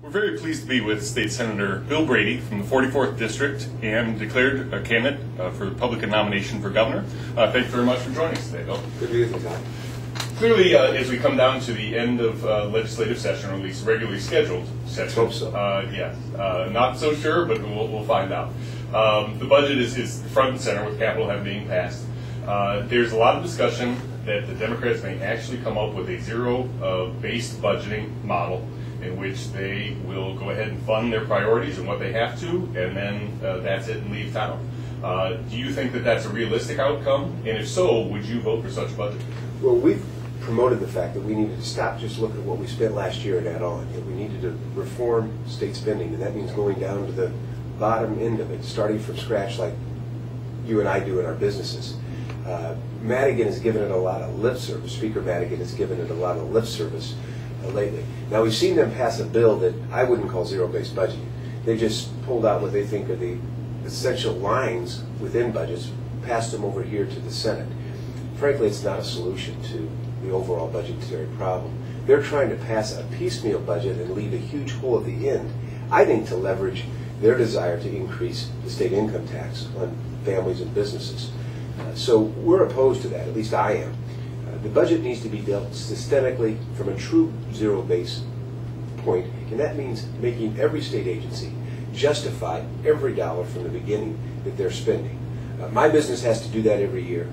We're very pleased to be with State Senator Bill Brady from the 44th District and declared a candidate for the Republican nomination for governor. Thank you very much for joining us today, Bill. Good to be with you, Todd. Clearly, as we come down to the end of legislative session, or at least regularly scheduled session, hope so. Not so sure, but we'll find out. The budget is front and center with capital having being passed. There's a lot of discussion that the Democrats may actually come up with a zero-based budgeting model in which they will go ahead and fund their priorities and what they have to, and then that's it and leave town. Do you think that that's a realistic outcome? And if so, would you vote for such a budget? Well, we've promoted the fact that we needed to stop just looking at what we spent last year and add on. We needed to reform state spending, and that means going down to the bottom end of it, starting from scratch like you and I do in our businesses. Madigan has given it a lot of lip service. Speaker Madigan has given it a lot of lip service lately. Now, we've seen them pass a bill that I wouldn't call zero-based budgeting. They just pulled out what they think are the essential lines within budgets, passed them over here to the Senate. Frankly, it's not a solution to the overall budgetary problem. They're trying to pass a piecemeal budget and leave a huge hole at the end, I think, to leverage their desire to increase the state income tax on families and businesses. So we're opposed to that, at least I am. The budget needs to be dealt systemically from a true zero-based point, and that means making every state agency justify every dollar from the beginning that they're spending. My business has to do that every year.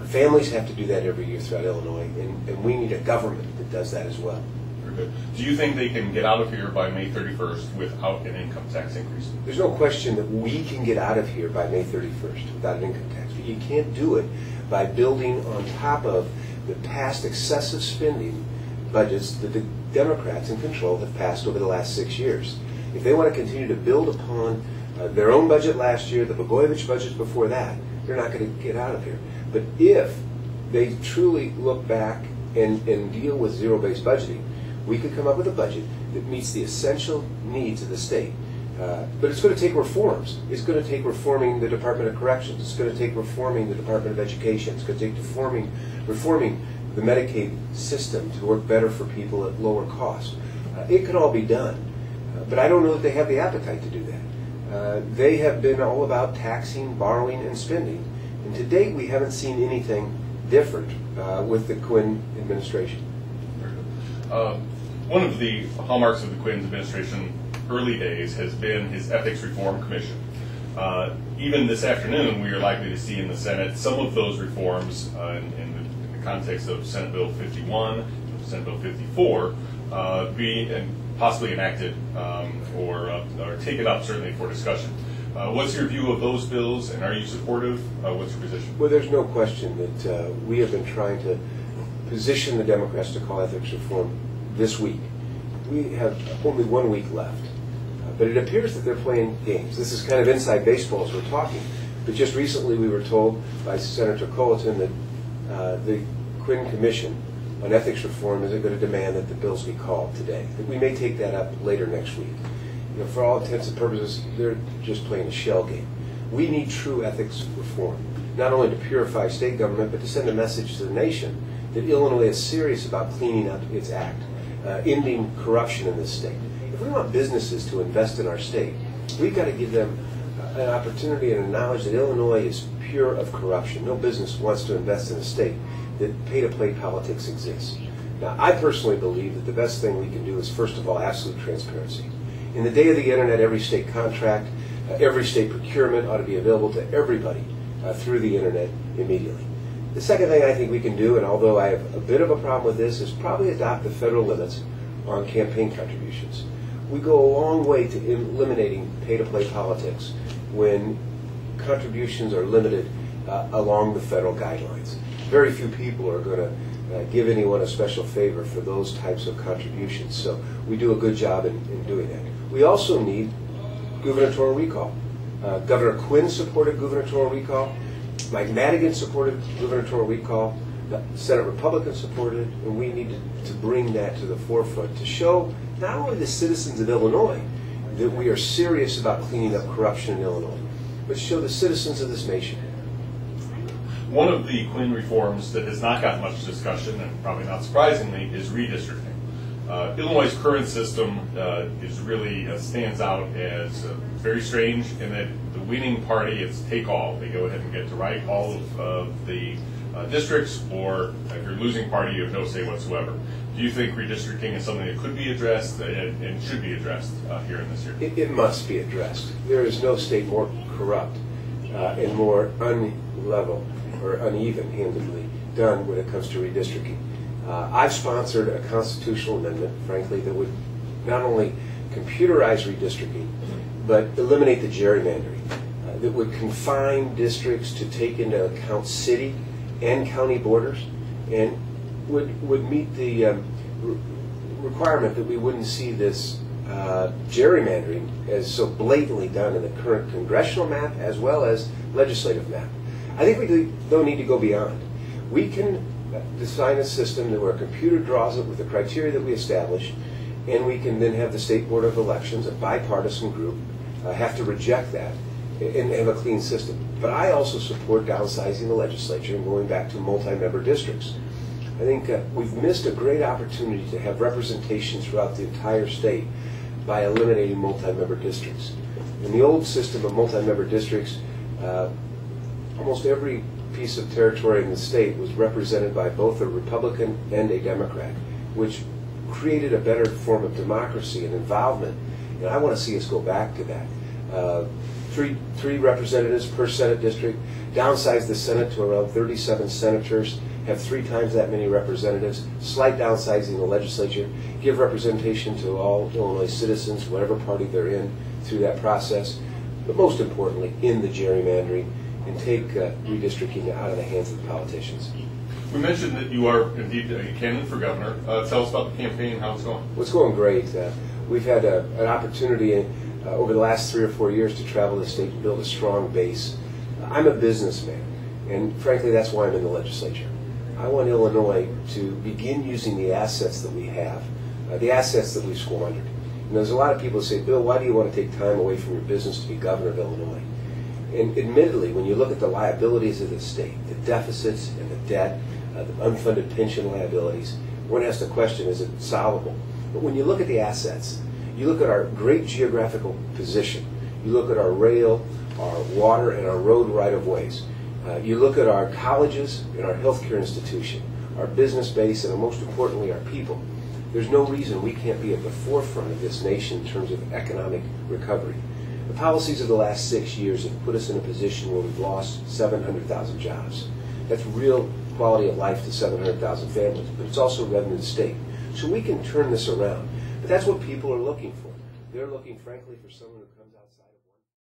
Families have to do that every year throughout Illinois, and we need a government that does that as well. Very good. Do you think they can get out of here by May 31st without an income tax increase? There's no question that we can get out of here by May 31st without an income tax, but you can't do it by building on top of the past excessive spending budgets that the Democrats in control have passed over the last 6 years. If they want to continue to build upon their own budget last year, the Blagojevich budgets before that, they're not going to get out of here. But if they truly look back and deal with zero-based budgeting, we could come up with a budget that meets the essential needs of the state. But it's going to take reforms. It's going to take reforming the Department of Corrections. It's going to take reforming the Department of Education. It's going to take reforming the Medicaid system to work better for people at lower cost. It could all be done, but I don't know that they have the appetite to do that. They have been all about taxing, borrowing, and spending. And to date, we haven't seen anything different with the Quinn administration. One of the hallmarks of the Quinn administration early days has been his Ethics Reform Commission. Even this afternoon, we are likely to see in the Senate some of those reforms in the context of Senate Bill 51, Senate Bill 54, be possibly enacted or taken up certainly for discussion. What's your view of those bills, and are you supportive? What's your position? Well, there's no question that we have been trying to position the Democrats to call ethics reform this week. We have only 1 week left, but it appears that they're playing games. This is kind of inside baseball as we're talking, but just recently we were told by Senator Colleton that the Quinn Commission on Ethics Reform isn't going to demand that the bills be called today. That we may take that up later next week. For all intents and purposes, they're just playing a shell game. We need true ethics reform, not only to purify state government, but to send a message to the nation that Illinois is serious about cleaning up its act, ending corruption in this state. If we want businesses to invest in our state, we've got to give them an opportunity and a knowledge that Illinois is pure of corruption. No business wants to invest in a state that pay-to-play politics exists. Now, I personally believe that the best thing we can do is, first of all, absolute transparency. In the day of the internet, every state contract, every state procurement ought to be available to everybody through the internet immediately. The second thing I think we can do, and although I have a bit of a problem with this, is probably adopt the federal limits on campaign contributions. We go a long way to eliminating pay-to-play politics when contributions are limited along the federal guidelines. Very few people are going to give anyone a special favor for those types of contributions, so we do a good job in doing that. We also need gubernatorial recall. Governor Quinn supported gubernatorial recall. Mike Madigan supported gubernatorial recall. The Senate Republicans supported it, and we need to bring that to the forefront to show not only the citizens of Illinois that we are serious about cleaning up corruption in Illinois, but show the citizens of this nation. One of the Quinn reforms that has not gotten much discussion, and probably not surprisingly, is redistricting. Illinois' current system is really stands out as very strange in that the winning party is take all. They go ahead and get to write all of the districts, or if you're losing party, you have no say whatsoever. Do you think redistricting is something that could be addressed and should be addressed here in this year? It must be addressed. There is no state more corrupt and more unlevel or uneven-handedly done when it comes to redistricting. I've sponsored a constitutional amendment, frankly, that would not only computerize redistricting, but eliminate the gerrymandering, that would confine districts to take into account city and county borders, and would meet the requirement that we wouldn't see this gerrymandering as so blatantly done in the current congressional map as well as legislative map. I think we don't need to go beyond. We can design a system where a computer draws it with the criteria that we establish, and we can then have the State Board of Elections, a bipartisan group, have to reject that and have a clean system. But I also support downsizing the legislature and going back to multi-member districts. I think we've missed a great opportunity to have representation throughout the entire state by eliminating multi-member districts. In the old system of multi-member districts, almost every piece of territory in the state was represented by both a Republican and a Democrat, which created a better form of democracy and involvement. And I want to see us go back to that. Three representatives per Senate district, downsize the Senate to around 37 senators, have 3 times that many representatives, slight downsizing the legislature, give representation to all Illinois citizens, whatever party they're in, through that process, but most importantly, end the gerrymandering and take redistricting out of the hands of the politicians. We mentioned that you are indeed a candidate for governor. Tell us about the campaign, how it's going. Well, it's going great. We've had an opportunity over the last 3 or 4 years to travel the state and build a strong base. I'm a businessman, and frankly, that's why I'm in the legislature. I want Illinois to begin using the assets that we have, the assets that we've squandered. And there's a lot of people who say, Bill, why do you want to take time away from your business to be governor of Illinois? And admittedly, when you look at the liabilities of the state, the deficits and the debt, the unfunded pension liabilities, one has to question, is it solvable? But when you look at the assets, you look at our great geographical position, you look at our rail, our water, and our road right-of-ways, you look at our colleges and our healthcare institution, our business base, and most importantly, our people. There's no reason we can't be at the forefront of this nation in terms of economic recovery. The policies of the last 6 years have put us in a position where we've lost 700,000 jobs. That's real quality of life to 700,000 families, but it's also revenue to the state. So we can turn this around. But that's what people are looking for. They're looking, frankly, for someone who comes outside of